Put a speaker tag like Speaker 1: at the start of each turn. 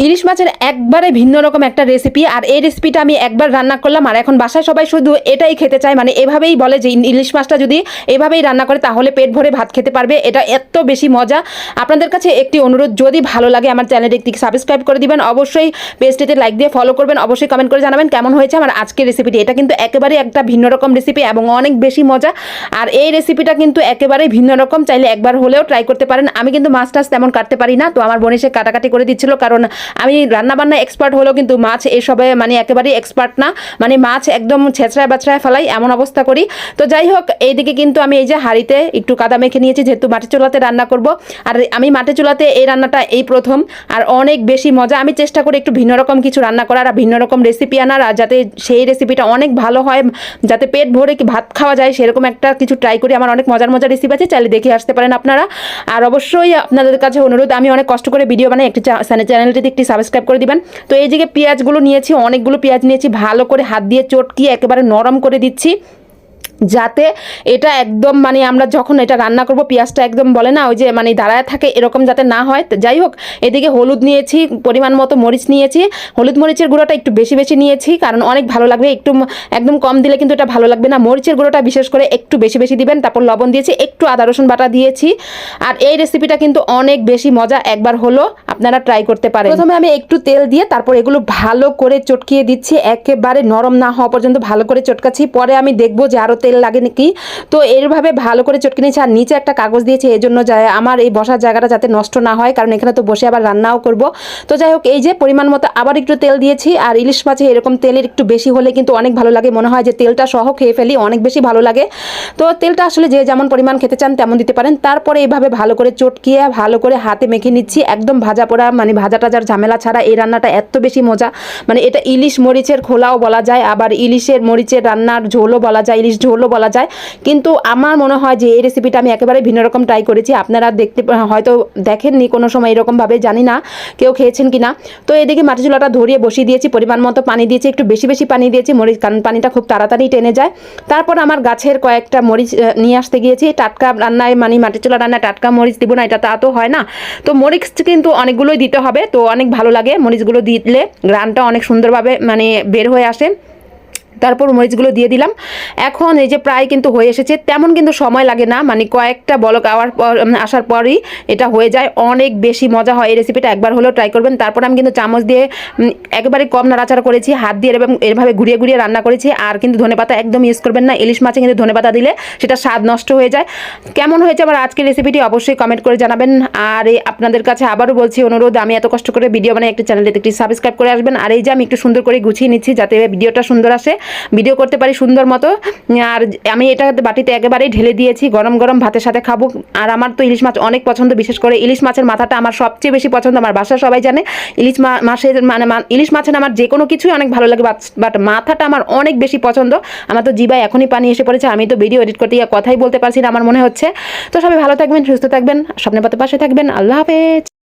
Speaker 1: ইলিশ মাছের একবারে ভিন্ন রকম একটা রেসিপি। আর এই রেসিপিটা আমি একবার রান্না করলাম, আর এখন বাসায় সবাই শুধু এটাই খেতে চায়, মানে এভাবেই বলে যে ইলিশ মাছটা যদি এভাবেই রান্না করে তাহলে পেট ভরে ভাত খেতে পারবে। এটা এত বেশি মজা। আপনাদের কাছে একটি অনুরোধ, যদি ভালো লাগে আমার চ্যানেলটি একটি সাবস্ক্রাইব করে দিবেন, অবশ্যই পেজটিতে লাইক দিয়ে ফলো করবেন, অবশ্যই কমেন্ট করে জানাবেন কেমন হয়েছে আমার আজকের রেসিপিটি। এটা কিন্তু একেবারে একটা ভিন্ন রকম রেসিপি এবং অনেক বেশি মজা। আর এই রেসিপিটা কিন্তু একেবারে ভিন্ন রকম, চাইলে একবার হলেও ট্রাই করতে পারেন। আমি কিন্তু মাছ টাছ তেমন কাটতে পারি না, তো আমার বোন এসে কাটাকাটি করে দিচ্ছিল, কারণ আমি রান্নাবান্না এক্সপার্ট হলেও কিন্তু মাছ এসবে মানে একেবারেই এক্সপার্ট না, মানে মাছ একদম ছেঁচড়ায় বাছড়ায় ফেলাই এমন অবস্থা করি। তো যাই হোক, এইদিকে কিন্তু আমি এই যে হাঁড়িতে একটু কাদা মেখে নিয়েছি, যেহেতু মাটির চুলাতে রান্না করব। আর আমি মাটির চুলাতে এই রান্নাটা এই প্রথম, আর অনেক বেশি মজা। আমি চেষ্টা করি একটু ভিন্ন রকম কিছু রান্না করার, আর ভিন্ন রকম রেসিপি আনার, আর যাতে সেই রেসিপিটা অনেক ভালো হয়, যাতে পেট ভরে ভাত খাওয়া যায় সেরকম একটা কিছু ট্রাই করি। আমার অনেক মজার মজার রেসিপি আছে, চাইলে দেখে আসতে পারেন আপনারা। আর অবশ্যই আপনাদের কাছে অনুরোধ, আমি অনেক কষ্ট করে ভিডিও বানাই, একটি চ্যানেলটিতে একটি সাবস্ক্রাইব করে দিবেন। তো এই যে পেঁয়াজগুলো নিয়েছি, অনেকগুলো পেঁয়াজ নিয়েছি, ভালো করে হাত দিয়ে চটকিয়ে একেবারে নরম করে দিচ্ছি, যাতে এটা একদম মানে আমরা যখন এটা রান্না করব পেঁয়াজটা একদম বলে না ওই যে মানে দাঁড়ায় থাকে, এরকম যাতে না হয়। যাই হোক, এদিকে হলুদ নিয়েছি, পরিমাণ মতো মরিচ নিয়েছি, হলুদ মরিচের গুঁড়োটা একটু বেশি বেশি নিয়েছি, কারণ অনেক ভালো লাগবে। একটু একদম কম দিলে কিন্তু এটা ভালো লাগবে না, মরিচের গুঁড়োটা বিশেষ করে একটু বেশি বেশি দিবেন। তারপর লবণ দিয়েছি, একটু আদা রসুন বাটা দিয়েছি। আর এই রেসিপিটা কিন্তু অনেক বেশি মজা, একবার হলো আপনারা ট্রাই করতে পারেন। প্রথমে আমি একটু তেল দিয়ে তারপর এগুলো ভালো করে চটকিয়ে দিচ্ছি, একেবারে নরম না হওয়া পর্যন্ত ভালো করে চটকাচ্ছি। পরে আমি দেখবো যে আরও তেল লাগে নাকি। তো এইভাবে ভালো করে চটকে নিয়েছি। আর নিচে একটা কাগজ দিয়েছি, এই জন্য যায় আমার এই বসার জায়গাটা যাতে নষ্ট না হয়, কারণ এখানে তো বসে আবার রান্নাও করব। তো যাই হোক, এই যে পরিমাণ মতো আবার একটু তেল দিয়েছি। আর ইলিশ মাছে এরকম তেলের একটু বেশি হলে কিন্তু অনেক ভালো লাগে, মনে হয় যে তেলটা সহ খেয়ে ফেলি, অনেক বেশি ভালো লাগে। তো তেলটা আসলে যে যেমন পরিমাণ খেতে চান তেমন দিতে পারেন। তারপরে এইভাবে ভালো করে চটকিয়ে ভালো করে হাতে মেখে নিচ্ছি, একদম ভাজা পোড়া মানে ভাজা টাজার ঝামেলা ছাড়া এই রান্নাটা এত বেশি মজা। মানে এটা ইলিশ মরিচের খোলাও বলা যায়, আবার ইলিশের মরিচের রান্নার ঝোলও বলা যায়, ইলিশ ঝোলও বলা যায়। কিন্তু আমার মনে হয় যে এই রেসিপিটা আমি একেবারে ভিন্ন রকম ট্রাই করেছি। আপনারা দেখতে হয়তো দেখেননি কোনো সময় এরকমভাবে, জানি না কেউ খেয়েছেন কি না। তো এদিকে মাটি চুলাটা ধরিয়ে বসিয়ে দিয়েছি, পরিমাণ মতো পানি দিয়েছি, একটু বেশি বেশি পানি দিয়েছি মরিচ, কারণ পানিটা খুব তাড়াতাড়ি টেনে যায়। তারপর আমার গাছের কয়েকটা মরিচ নিয়ে আসতে গিয়েছি। টাটকা রান্নায় মানে মাটির চুলা রান্নায় টাটকা মরিচ দিব না, এটা তা তো হয় না। তো মরিচ কিন্তু অনেকগুলোই দিতে হবে, তো অনেক ভালো লাগে মরিচগুলো দিলে, গ্রানটা অনেক সুন্দরভাবে মানে বের হয়ে আসে। তারপর মরিচগুলো দিয়ে দিলাম। এখন এই যে প্রায় কিন্তু হয়ে এসেছে, তেমন কিন্তু সময় লাগে না, মানে কয়েকটা বলক আসার পরই এটা হয়ে যায়। অনেক বেশি মজা হয় এই রেসিপিটা, একবার হলেও ট্রাই করবেন। তারপর আমি কিন্তু চামচ দিয়ে একেবারে কম নাড়াচাড়া করেছি, হাত দিয়ে এবং এভাবে ঘুরিয়ে ঘুরিয়ে রান্না করেছি। আর কিন্তু ধনেপাতা একদম ইউজ করবেন না, ইলিশ মাছে কিন্তু ধনেপাতা দিলে সেটা স্বাদ নষ্ট হয়ে যায়। কেমন হয়েছে আমার আজকের রেসিপিটি অবশ্যই কমেন্ট করে জানাবেন। আর আপনাদের কাছে আবারও বলছি অনুরোধ, আমি এত কষ্ট করে ভিডিও বানাই, একটি চ্যানেলটিতে একটি সাবস্ক্রাইব করে আসবেন। আর এই যে আমি একটু সুন্দর করে গুছিয়ে নিচ্ছি যাতে ভিডিওটা সুন্দর আসে, ভিডিও করতে পারি সুন্দর মতো। আর আমি এটা বাটিতে একেবারেই ঢেলে দিয়েছি, গরম গরম ভাতের সাথে খাবো। আর আমার তো ইলিশ মাছ অনেক পছন্দ, বিশেষ করে ইলিশ মাছের মাথাটা আমার সবচেয়ে বেশি পছন্দ। আমার বাসা সবাই জানে ইলিশ মাছের মানে ইলিশ মাছের আমার যে কোনো কিছুই অনেক ভালো লাগে, বাট মাথাটা আমার অনেক বেশি পছন্দ। আমার তো জিভায় এখনই পানি এসে পড়েছে, আমি তো ভিডিও এডিট করতে গিয়ে কথাই বলতে পারছি না আমার মনে হচ্ছে। তো সবাই ভালো থাকবেন, সুস্থ থাকবেন, স্বপ্নের পথে পাশে থাকবেন। আল্লাহ হাফেজ।